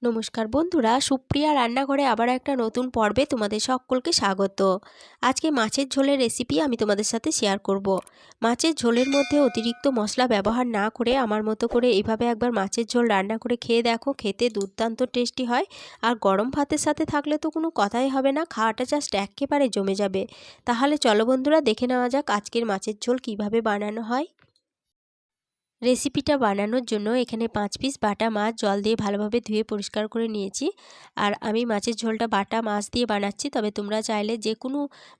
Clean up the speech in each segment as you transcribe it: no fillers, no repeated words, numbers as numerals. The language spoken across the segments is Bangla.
নমস্কার বন্ধুরা, সুপ্রিয়া রান্নাঘরে আবার একটা নতুন পর্বে তোমাদের সকলকে স্বাগত। আজকে মাছের ঝোলের রেসিপি আমি তোমাদের সাথে শেয়ার করব। মাছের ঝোলের মধ্যে অতিরিক্ত মশলা ব্যবহার না করে আমার মতো করে এইভাবে একবার মাছের ঝোল রান্না করে খেয়ে দেখো, খেতে দুর্দান্ত টেস্টি হয়। আর গরম ভাতের সাথে থাকলে তো কোনো কথাই হবে না, খাওয়াটা জাস্ট একেবারে জমে যাবে। তাহলে চলো বন্ধুরা, দেখে নেওয়া যাক আজকের মাছের ঝোল কিভাবে বানানো হয়। রেসিপিটা বানানোর জন্য এখানে 5 পিস বাটা মাছ জল দিয়ে ভালোভাবে ধুয়ে পরিষ্কার করে নিয়েছি। আর আমি মাছের ঝোলটা বাটা মাছ দিয়ে বানাচ্ছি, তবে তোমরা চাইলে যে কোনো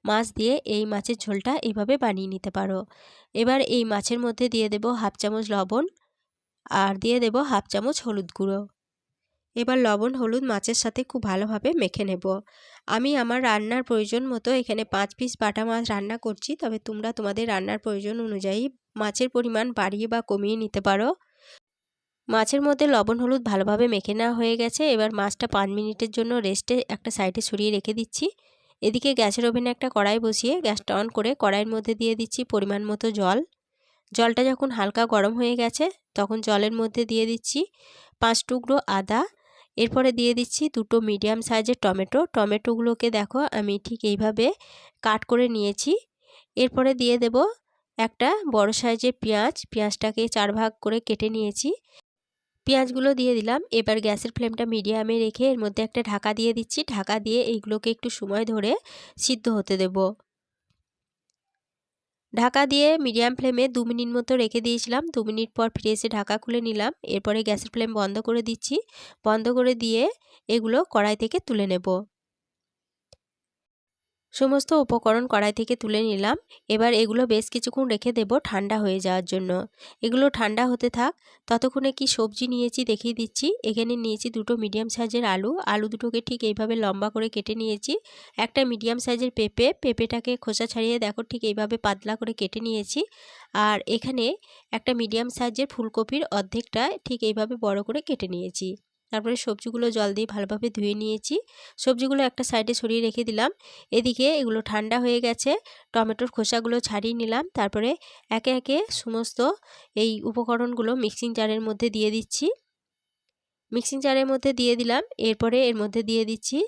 মাছ দিয়ে এই মাছের ঝোলটা এইভাবে বানিয়ে নিতে পারো। এবার এই মাছের মধ্যে দিয়ে দেব হাফ চামচ লবণ আর দিয়ে দেব হাফ চামচ হলুদ গুঁড়ো। এবার লবণ হলুদ মাছের সাথে খুব ভালোভাবে মেখে নেব। আমি আমার রান্নার প্রয়োজন মতো এখানে 5 পিস বাটা মাছ রান্না করছি, তবে তোমরা তোমাদের রান্নার প্রয়োজন অনুযায়ী মাছের পরিমাণ বাড়িয়ে বা কমিয়ে নিতে পারো। মাছের মধ্যে লবণ হলুদ ভালোভাবে মেখে নেওয়া হয়ে গেছে। এবার মাছটা 5 মিনিটের জন্য রেস্টে একটা সাইডে সরিয়ে রেখে দিচ্ছি। এদিকে গ্যাসের ওভেনে একটা কড়াই বসিয়ে গ্যাসটা অন করে কড়াইয়ের মধ্যে দিয়ে দিচ্ছি পরিমাণ মতো জল। জলটা যখন হালকা গরম হয়ে গেছে তখন জলের মধ্যে দিয়ে দিচ্ছি 5 টুকরো আদা। এরপরে দিয়ে দিচ্ছি 2টো মিডিয়াম সাইজের টমেটো। টমেটোগুলোকে দেখো আমি ঠিক এইভাবে কাট করে নিয়েছি। এরপরে দিয়ে দেব একটা বড় সাইজের পেঁয়াজ। পেঁয়াজটাকে 4 ভাগ করে কেটে নিয়েছি। পেঁয়াজগুলো দিয়ে দিলাম। এবার গ্যাসের ফ্লেমটা মিডিয়ামে রেখে এর মধ্যে একটা ঢাকা দিয়ে দিচ্ছি। ঢাকা দিয়ে এইগুলোকে একটু সময় ধরে সিদ্ধ হতে দেব। ঢাকা দিয়ে মিডিয়াম ফ্লেমে 2 মিনিট মতো রেখে দিয়েছিলাম। 2 মিনিট পর ফিরে এসে ঢাকা খুলে নিলাম। এরপরে গ্যাসের ফ্লেম বন্ধ করে দিচ্ছি। বন্ধ করে দিয়ে এগুলো কড়াই থেকে তুলে নেব। সমস্ত উপকরণ কড়াই থেকে তুলে নিলাম। এবার এগুলো বেশ কিছুক্ষণ রেখে দেব ঠান্ডা হয়ে যাওয়ার জন্য। এগুলো ঠান্ডা হতে থাক। ততক্ষণে কি সবজি নিয়েছি দেখিয়ে দিচ্ছি। এখানে নিয়েছি 2টো মিডিয়াম সাইজের আলু। আলু দুটোকে ঠিক এইভাবে লম্বা করে কেটে নিয়েছি। একটা মিডিয়াম সাইজের পেঁপে। পেঁপেটাকে খোসা ছাড়িয়ে দেখো ঠিক এইভাবে পাতলা করে কেটে নিয়েছি। আর এখানে একটা মিডিয়াম সাইজের ফুলকপির অর্ধেকটা ঠিক এইভাবে বড় করে কেটে নিয়েছি। তারপরে সবজিগুলো জল দিয়ে ভালোভাবে ধুয়ে নিয়েছি। সবজিগুলো একটা সাইডে সরিয়ে রেখে দিলাম। এদিকে এগুলো ঠান্ডা হয়ে গেছে। টমেটোর খোসাগুলো ছাড়িয়ে নিলাম। তারপরে একে একে সমস্ত এই উপকরণগুলো মিক্সিং জারের মধ্যে দিয়ে দিচ্ছি। মিক্সিং জারের মধ্যে দিয়ে দিলাম। এরপরে এর মধ্যে দিয়ে দিচ্ছি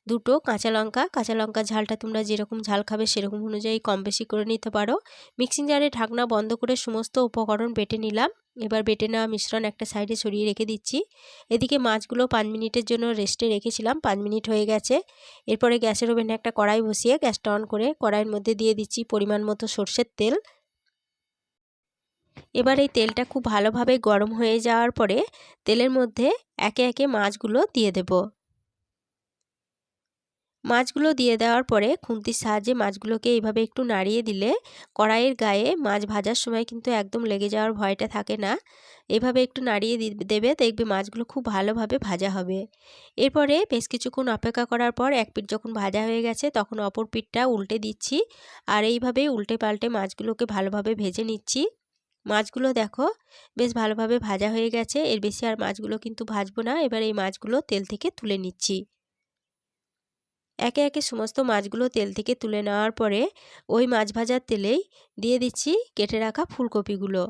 2টো কাঁচা লঙ্কা। কাঁচা লঙ্কার ঝালটা তোমরা যেরকম ঝাল খাবে সেরকম অনুযায়ী কম বেশি করে নিতে পারো। মিক্সিং জারে ঢাকনা বন্ধ করে সমস্ত উপকরণ বেটে নিলাম। এবার বেটে নেওয়া মিশ্রণ একটা সাইডে সরিয়ে রেখে দিচ্ছি। এদিকে মাছগুলো 5 মিনিটের জন্য রেস্টে রেখেছিলাম। 5 মিনিট হয়ে গেছে। এরপরে গ্যাসের ওভেনে একটা কড়াই বসিয়ে গ্যাসটা অন করে কড়াইয়ের মধ্যে দিয়ে দিচ্ছি পরিমাণ মতো সরষের তেল। এবার এই তেলটা খুব ভালোভাবে গরম হয়ে যাওয়ার পরে তেলের মধ্যে একে একে মাছগুলো দিয়ে দেব। মাছগুলো দিয়ে দেওয়ার পরে খুন্তির সাহায্যে মাছগুলোকে এইভাবে একটু নাড়িয়ে দিলে কড়াইয়ের গায়ে মাছ ভাজার সময় কিন্তু একদম লেগে যাওয়ার ভয়টা থাকে না। এভাবে একটু নাড়িয়ে দেবে, দেখবে মাছগুলো খুব ভালোভাবে ভাজা হবে। এরপরে বেশ কিছুক্ষণ অপেক্ষা করার পর এক পিঠ যখন ভাজা হয়ে গেছে তখন অপর পিঠটা উল্টে দিচ্ছি। আর এইভাবেই উল্টে পাল্টে মাছগুলোকে ভালোভাবে ভেজে নিচ্ছি। মাছগুলো দেখো বেশ ভালোভাবে ভাজা হয়ে গেছে। এর বেশি আর মাছগুলো কিন্তু ভাজবো না। এবার এই মাছগুলো তেল থেকে তুলে নিচ্ছি। একে একে সমস্ত মাছগুলো তেল থেকে তুলে নেওয়ার পরে ওই মাছ ভাজার তেলেই দিয়ে দিচ্ছি কেটে রাখা ফুলকপিগুলো।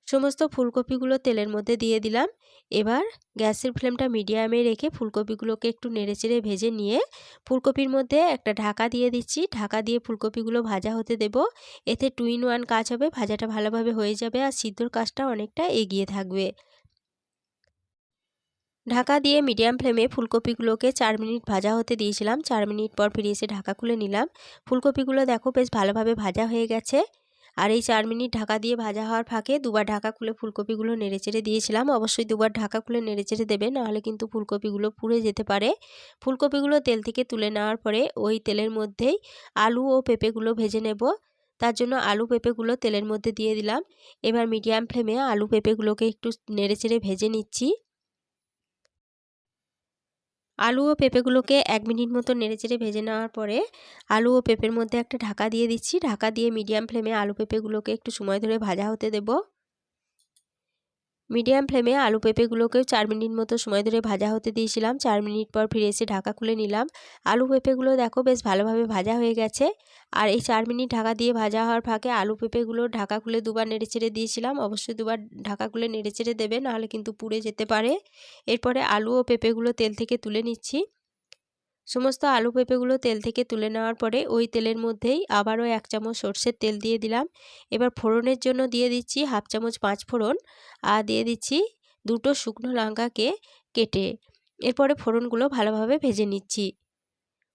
সমস্ত ফুলকপিগুলো তেলের মধ্যে দিয়ে দিলাম। এবার গ্যাসের ফ্লেমটা মিডিয়ামে রেখে ফুলকপিগুলোকে একটু নেড়েচেড়ে ভেজে নিয়ে ফুলকপির মধ্যে একটা ঢাকা দিয়ে দিচ্ছি। ঢাকা দিয়ে ফুলকপিগুলো ভাজা হতে দেব। এতে 2 in 1 কাজ হবে, ভাজাটা ভালোভাবে হয়ে যাবে আর সিদ্ধর কাজটা অনেকটা এগিয়ে থাকবে। ঢাকা দিয়ে মিডিয়াম ফ্লেমে ফুলকপিগুলোকে 4 মিনিট ভাজা হতে দিয়েছিলাম। 4 মিনিট পর ফিরে এসে ঢাকা খুলে নিলাম। ফুলকপিগুলো দেখো বেশ ভালোভাবে ভাজা হয়ে গেছে। আর এই 4 মিনিট ঢাকা দিয়ে ভাজা হওয়ার ফাঁকে দুবার ঢাকা খুলে ফুলকপিগুলো নেড়েচেড়ে দিয়েছিলাম। অবশ্যই দুবার ঢাকা খুলে নেড়েচেড়ে দেবে, নাহলে কিন্তু ফুলকপিগুলো পুড়ে যেতে পারে। ফুলকপিগুলো তেল থেকে তুলে নেওয়ার পরে ওই তেলের মধ্যেই আলু ও পেঁপেগুলো ভেজে নেব। তার জন্য আলু পেঁপেগুলো তেলের মধ্যে দিয়ে দিলাম। এবার মিডিয়াম ফ্লেমে আলু পেঁপেগুলোকে একটু নেড়েচেড়ে ভেজে নিচ্ছি। আলু ও পেঁপেগুলোকে 1 মিনিট মতো নেড়েচেড়ে ভেজে নেওয়ার পরে আলু ও পেঁপের মধ্যে একটা ঢাকা দিয়ে দিচ্ছি। ঢাকা দিয়ে মিডিয়াম ফ্লেমে আলু পেঁপেগুলোকে একটু সময় ধরে ভাজা হতে দেব। মিডিয়াম ফ্লেমে আলু পেঁপেগুলোকেও 4 মিনিট মতো সময় ধরে ভাজা হতে দিয়েছিলাম। 4 মিনিট পর ফিরে এসে ঢাকা খুলে নিলাম। আলু পেঁপেগুলো দেখো বেশ ভালোভাবে ভাজা হয়ে গেছে। আর এই 4 মিনিট ঢাকা দিয়ে ভাজা হওয়ার ফাঁকে আলু পেঁপেগুলো ঢাকা খুলে দুবার নেড়েচেড়ে দিয়েছিলাম। অবশ্যই দুবার ঢাকা খুলে নেড়েচেড়ে দেবে, নাহলে কিন্তু পুড়ে যেতে পারে। এরপরে আলু ও পেঁপেগুলো তেল থেকে তুলে নিচ্ছি। সমস্ত আলু পেঁপেগুলো তেল থেকে তুলে নেওয়ার পরে ওই তেলের মধ্যেই আবারও 1 চামচ সরষের তেল দিয়ে দিলাম। এবার ফোড়নের জন্য দিয়ে দিচ্ছি 1/2 চামচ 5 ফোড়ন আর দিয়ে দিচ্ছি 2টো শুকনো লঙ্কাকে কেটে। এরপরে ফোড়নগুলো ভালোভাবে ভেজে নিচ্ছি।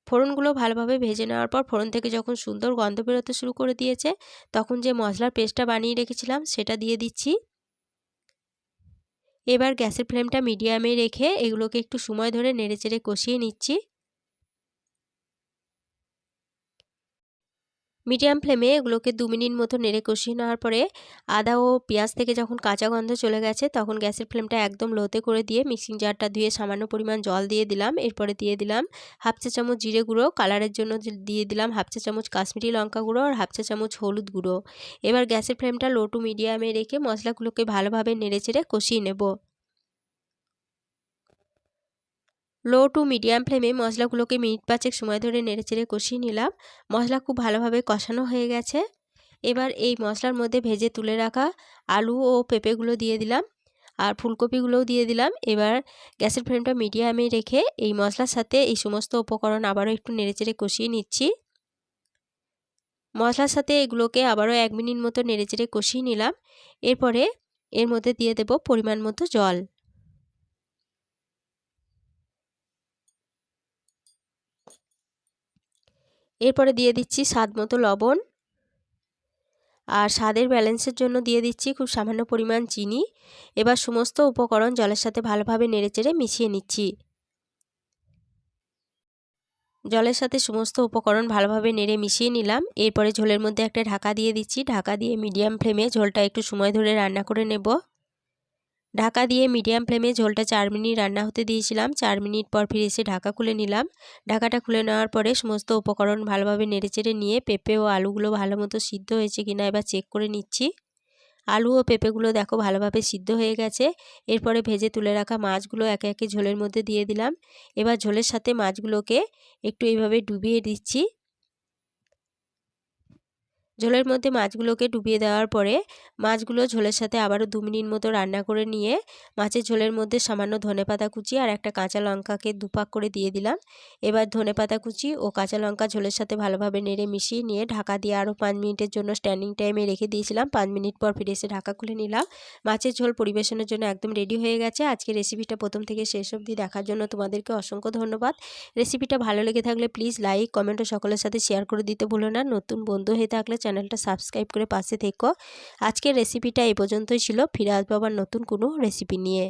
ফোড়নগুলো ভালোভাবে ভেজে নেওয়ার পর ফোড়ন থেকে যখন সুন্দর গন্ধ বেরোতে শুরু করে দিয়েছে, তখন যে মশলার পেস্টটা বানিয়ে রেখেছিলাম সেটা দিয়ে দিচ্ছি। এবার গ্যাসের ফ্লেমটা মিডিয়ামে রেখে এগুলোকে একটু সময় ধরে নেড়েচেড়ে কষিয়ে নিচ্ছি। মিডিয়াম ফ্লেমে এগুলোকে 2 মিনিট মতো নেড়ে কষিয়ে নেওয়ার পরে আদা ও পেঁয়াজ থেকে যখন কাঁচা গন্ধ চলে গেছে, তখন গ্যাসের ফ্লেমটা একদম লোতে করে দিয়ে মিক্সিং জারটা ধুয়ে সামান্য পরিমাণ জল দিয়ে দিলাম। এরপরে দিয়ে দিলাম 1/2 চা চামচ জিরে গুঁড়ো, কালারের জন্য দিয়ে দিলাম 1/2 চা চামচ কাশ্মীরি লঙ্কা গুঁড়ো আর 1/2 চা চামচ হলুদ গুঁড়ো। এবার গ্যাসের ফ্লেমটা লো টু মিডিয়ামে রেখে মশলাগুলোকে ভালোভাবে নেড়েচেড়ে কষিয়ে নেব। লো টু মিডিয়াম ফ্লেমে মশলাগুলোকে মিনিট 5 সময় ধরে নেড়েচেড়ে কষিয়ে নিলাম। মশলা খুব ভালোভাবে কষানো হয়ে গেছে। এবার এই মশলার মধ্যে ভেজে তুলে রাখা আলু ও পেঁপেগুলো দিয়ে দিলাম আর ফুলকপিগুলোও দিয়ে দিলাম। এবার গ্যাসের ফ্লেমটা মিডিয়ামে রেখে এই মশলার সাথে এই সমস্ত উপকরণ আবারও একটু নেড়েচেড়ে কষিয়ে নিচ্ছি। মশলার সাথে এগুলোকে আবারও 1 মিনিট মতো নেড়েচেড়ে কষিয়ে নিলাম। এরপরে এর মধ্যে দিয়ে দেব পরিমাণ মতো জল। এরপরে দিয়ে দিচ্ছি স্বাদ মতো লবণ আর স্বাদের ব্যালেন্সের জন্য দিয়ে দিচ্ছি খুব সামান্য পরিমাণ চিনি। এবার সমস্ত উপকরণ জলের সাথে ভালোভাবে নেড়েচেড়ে মিশিয়ে নিচ্ছি। জলের সাথে সমস্ত উপকরণ ভালোভাবে নেড়ে মিশিয়ে নিলাম। এরপরে ঝোলের মধ্যে একটা ঢাকা দিয়ে দিচ্ছি। ঢাকা দিয়ে মিডিয়াম ফ্লেমে ঝোলটা একটু সময় ধরে রান্না করে নেব। ঢাকা দিয়ে মিডিয়াম ফ্লেমে ঝোলটা 4 মিনিট রান্না হতে দিয়েছিলাম। 4 মিনিট পর ফিরে এসে ঢাকা খুলে নিলাম। ঢাকাটা খুলে নেওয়ার পরে সমস্ত উপকরণ ভালোভাবে নেড়েচেড়ে নিয়ে পেঁপে ও আলুগুলো ভালো মতো সিদ্ধ হয়েছে কিনা এবার চেক করে নিচ্ছি। আলু ও পেঁপেগুলো দেখো ভালোভাবে সিদ্ধ হয়ে গেছে। এরপরে ভেজে তুলে রাখা মাছগুলো একে একে ঝোলের মধ্যে দিয়ে দিলাম। এবার ঝোলের সাথে মাছগুলোকে একটু এইভাবে ডুবিয়ে দিচ্ছি। ঝোলের মধ্যে মাছগুলোকে ডুবিয়ে দেওয়ার পরে মাছগুলো ঝোলের সাথে আবারও 2 মিনিট মতো রান্না করে নিয়ে মাছের ঝোলের মধ্যে সামান্য ধনেপাতা কুচি আর একটা কাঁচা লঙ্কাকে দুপাক করে দিয়ে দিলাম। এবার ধনেপাতা কুচি ও কাঁচা লঙ্কা ঝোলের সাথে ভালোভাবে নেড়ে মিশিয়ে নিয়ে ঢাকা দিয়ে আরও 5 মিনিটের জন্য স্ট্যান্ডিং টাইমে রেখে দিয়েছিলাম। 5 মিনিট পর ফিরে এসে ঢাকা খুলে নিলাম। মাছের ঝোল পরিবেশনের জন্য একদম রেডি হয়ে গেছে। আজকে রেসিপিটা প্রথম থেকে শেষ অবধি দেখার জন্য তোমাদেরকে অসংখ্য ধন্যবাদ। রেসিপিটা ভালো লেগে থাকলে প্লিজ লাইক, কমেন্ট ও সকলের সাথে শেয়ার করে দিতে ভুলো না। নতুন বন্ধু হয়ে থাকলে চ্যানেলটা সাবস্ক্রাইব করে পাশে থেকো। আজকের রেসিপিটা এই পর্যন্তই ছিল। ফিরে আসবো আবার নতুন কোনো রেসিপি নিয়ে।